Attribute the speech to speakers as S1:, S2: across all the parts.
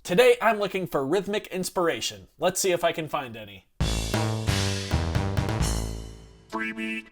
S1: Today I'm looking for rhythmic inspiration. Let's see if I can find any. Freebeat.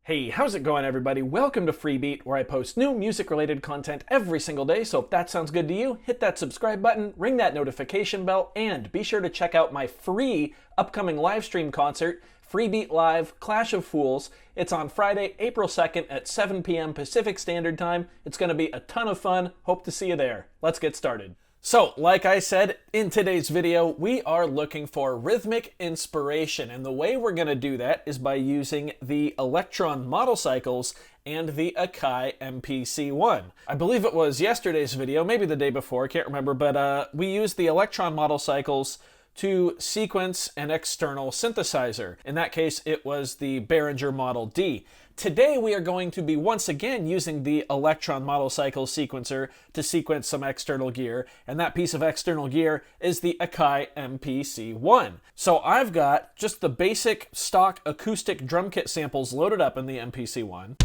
S1: Hey, how's it going everybody? Welcome to Freebeat, where I post new music-related content every single day, so if that sounds good to you, hit that subscribe button, ring that notification bell, and be sure to check out my free upcoming live stream concert, Freebeat Live Clash of Fools. It's on Friday, April 2nd at 7 p.m. Pacific Standard Time. It's going to be a ton of fun. Hope to see you there. Let's get started. So, like I said, in today's video, we are looking for rhythmic inspiration, and the way we're going to do that is by using the Elektron Model cycles and the Akai MPC One. I believe it was yesterday's video, maybe the day before, I can't remember, but we used the Elektron Model cycles to sequence an external synthesizer. In that case, it was the Behringer Model D. Today, we are going to be once again using the Elektron Model Cycle sequencer to sequence some external gear, and that piece of external gear is the Akai MPC One. So I've got just the basic stock acoustic drum kit samples loaded up in the MPC One.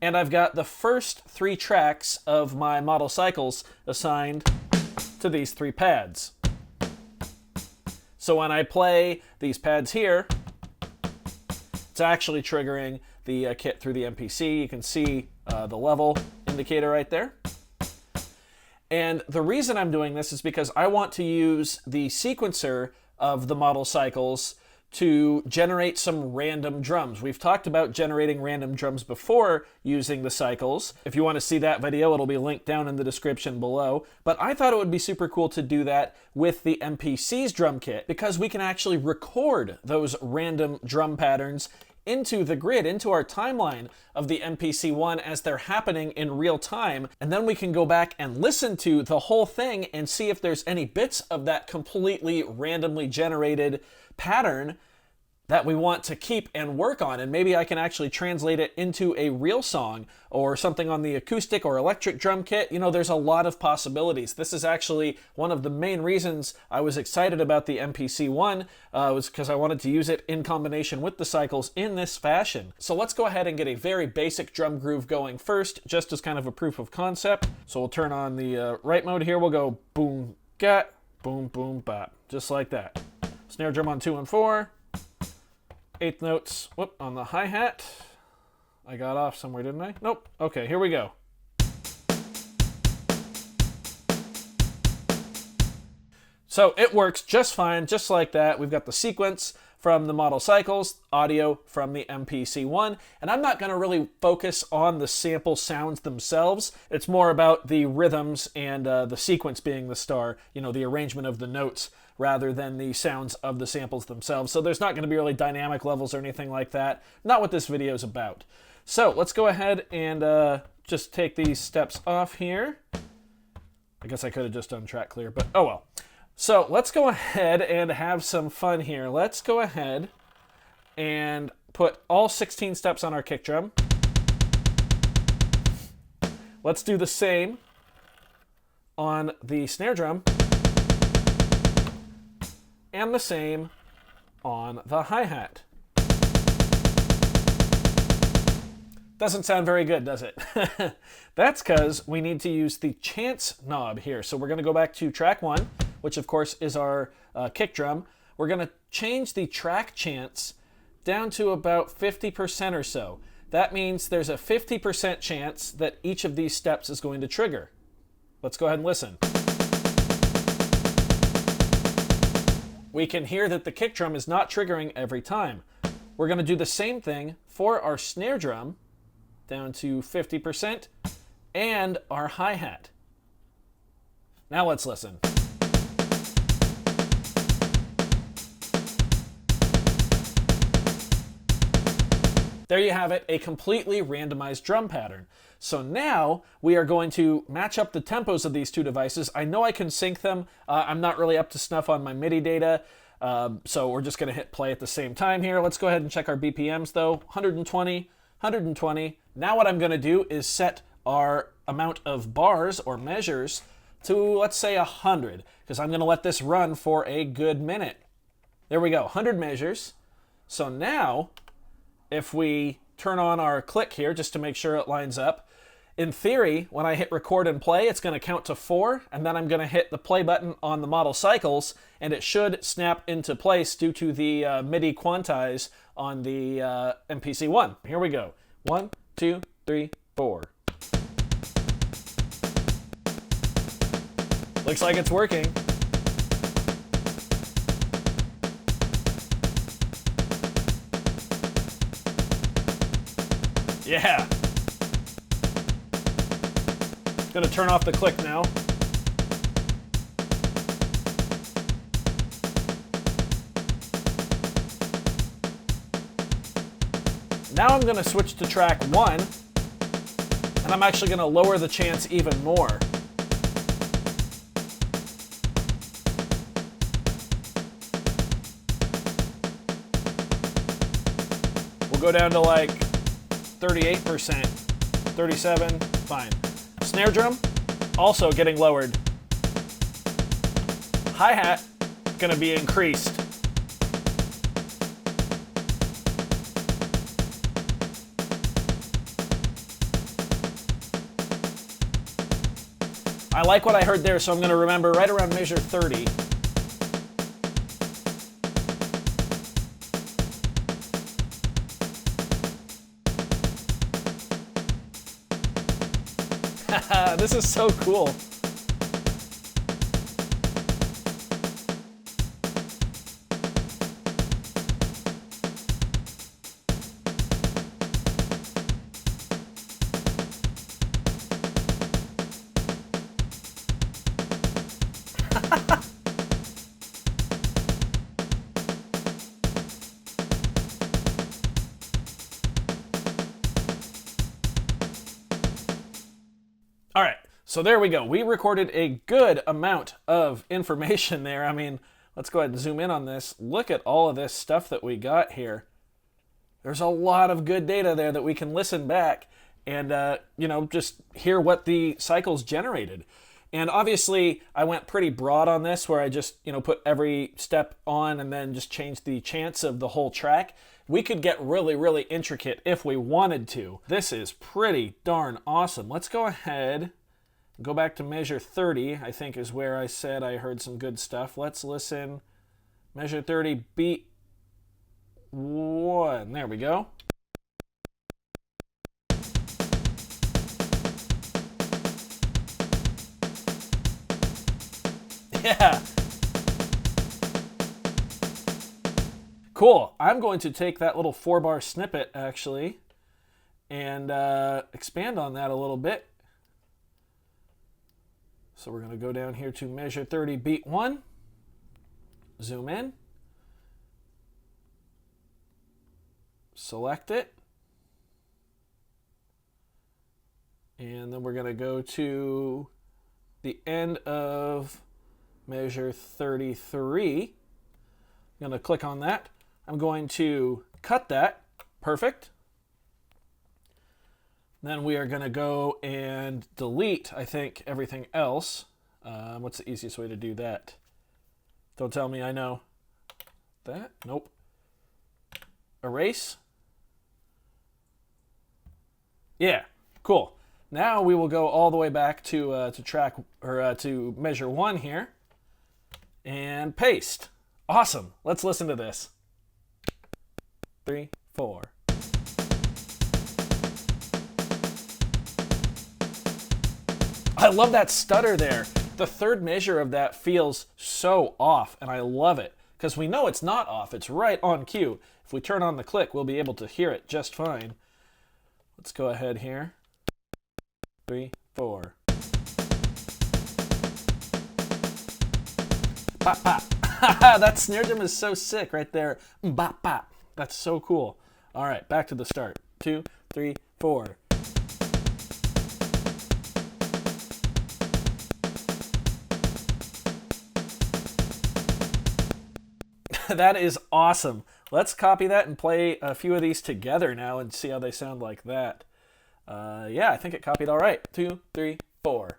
S1: And I've got the first 3 tracks of my model cycles assigned to these 3 pads. So when I play these pads here, it's actually triggering the kit through the MPC. You can see the level indicator right there. And the reason I'm doing this is because I want to use the sequencer of the model cycles to generate some random drums. We've talked about generating random drums before using the cycles. If you want to see that video, it'll be linked down in the description below. But I thought it would be super cool to do that with the MPC's drum kit because we can actually record those random drum patterns into the grid, into our timeline of the MPC One as they're happening in real time. And then we can go back and listen to the whole thing and see if there's any bits of that completely randomly generated pattern that we want to keep and work on, and maybe I can actually translate it into a real song or something on the acoustic or electric drum kit. You know, there's a lot of possibilities. This is actually one of the main reasons I was excited about the MPC One, was because I wanted to use it in combination with the cycles in this fashion. So let's go ahead and get a very basic drum groove going first, just as kind of a proof of concept. So we'll turn on the right mode here. We'll go boom, gat, boom, boom, bop, just like that. Snare drum on 2 and 4. 8th notes, whoop, on the hi-hat. I got off somewhere, didn't I? Nope. Okay, here we go. So it works just fine, just like that. We've got the sequence from the model cycles, audio from the MPC One, and I'm not going to really focus on the sample sounds themselves. It's more about the rhythms and the sequence being the star, you know, the arrangement of the notes, rather than the sounds of the samples themselves. So there's not going to be really dynamic levels or anything like that. Not what this video is about. So let's go ahead and just take these steps off here. I guess I could have just done track clear, but oh well. So let's go ahead and have some fun here. Let's go ahead and put all 16 steps on our kick drum. Let's do the same on the snare drum. And the same on the hi-hat. Doesn't sound very good, does it? That's because we need to use the chance knob here. So we're going to go back to track 1, which of course is our kick drum. We're going to change the track chance down to about 50% or so. That means there's a 50% chance that each of these steps is going to trigger. Let's go ahead and listen. We can hear that the kick drum is not triggering every time. We're going to do the same thing for our snare drum, down to 50%, and our hi-hat. Now let's listen. There you have it, a completely randomized drum pattern. So now we are going to match up the tempos of these 2 devices. I know I can sync them. I'm not really up to snuff on my MIDI data, so we're just going to hit play at the same time here. Let's go ahead and check our BPMs though. 120, 120. Now what I'm going to do is set our amount of bars or measures to, let's say, 100, because I'm going to let this run for a good minute. There we go, 100 measures. So now, if we turn on our click here, just to make sure it lines up, In theory, when I hit record and play, it's going to count to 4, and then I'm going to hit the play button on the model cycles, and it should snap into place due to the MIDI quantize on the MPC One. Here we go. 1, 2, 3, 4. Looks like it's working. Yeah. Gonna turn off the click now. Now I'm gonna switch to track 1, and I'm actually gonna lower the chance even more. We'll go down to like 38%, 37, fine. Snare drum, also getting lowered. Hi-hat, gonna be increased. I like what I heard there, so I'm gonna remember right around measure 30. This is so cool. All right, so there we go. We recorded a good amount of information there. I mean, let's go ahead and zoom in on this. Look at all of this stuff that we got here. There's a lot of good data there that we can listen back and, just hear what the cycles generated. And obviously, I went pretty broad on this where I just, put every step on and then just changed the chance of the whole track. We could get really, really intricate if we wanted to. This is pretty darn awesome. Let's go ahead and go back to measure 30, I think is where I said I heard some good stuff. Let's listen. Measure 30, beat 1. There we go. Yeah. Cool. I'm going to take that little 4-bar snippet, actually, and expand on that a little bit. So we're going to go down here to measure 30, beat 1. Zoom in. Select it. And then we're going to go to the end of measure 33. I'm going to click on that. I'm going to cut that. Perfect. Then we are going to go and delete, I think, everything else. What's the easiest way to do that? Don't tell me I know. That? Nope. Erase. Yeah, cool. Now we will go all the way back to track or to measure 1 here, and paste. Awesome. Let's listen to this. 3, 4. I love that stutter there. The third measure of that feels so off, and I love it because we know it's not off. It's right on cue. If we turn on the click, we'll be able to hear it just fine. Let's go ahead here. 3, 4. Bop, bop. That snare drum is so sick right there. Bop, bop. That's so cool. All right, back to the start. 2, 3, 4. That is awesome. Let's copy that and play a few of these together now and see how they sound like that. Yeah, I think it copied all right. 2, 3, 4.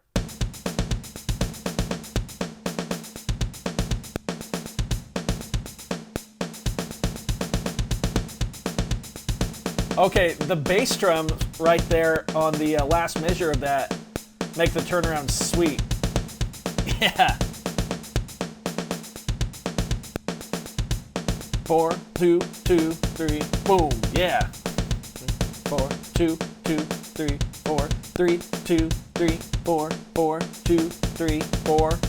S1: Okay, the bass drum right there on the last measure of that make the turnaround sweet. Yeah. 4, 2, 2, 3, boom. Yeah. 4, 2, 2, 3, 4, 3, 2, 3, 4, 4, 2, 3, 4.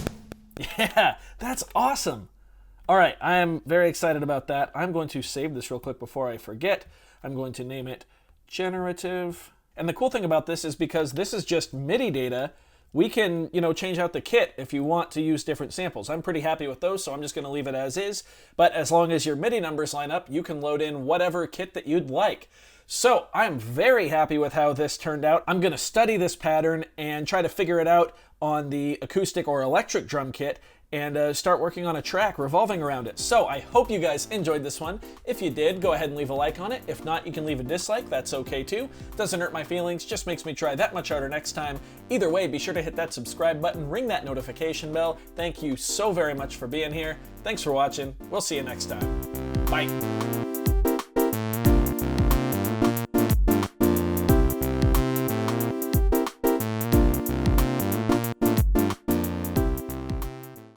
S1: Yeah, that's awesome. All right, I am very excited about that. I'm going to save this real quick before I forget. I'm going to name it Generative. And the cool thing about this is because this is just MIDI data, we can, change out the kit if you want to use different samples. I'm pretty happy with those, so I'm just going to leave it as is. But as long as your MIDI numbers line up, you can load in whatever kit that you'd like. So I'm very happy with how this turned out. I'm going to study this pattern and try to figure it out on the acoustic or electric drum kit and start working on a track revolving around it. So I hope you guys enjoyed this one. If you did, go ahead and leave a like on it. If not, you can leave a dislike. That's okay too. Doesn't hurt my feelings, just makes me try that much harder next time. Either way, be sure to hit that subscribe button, ring that notification bell. Thank you so very much for being here. Thanks for watching. We'll see you next time. Bye.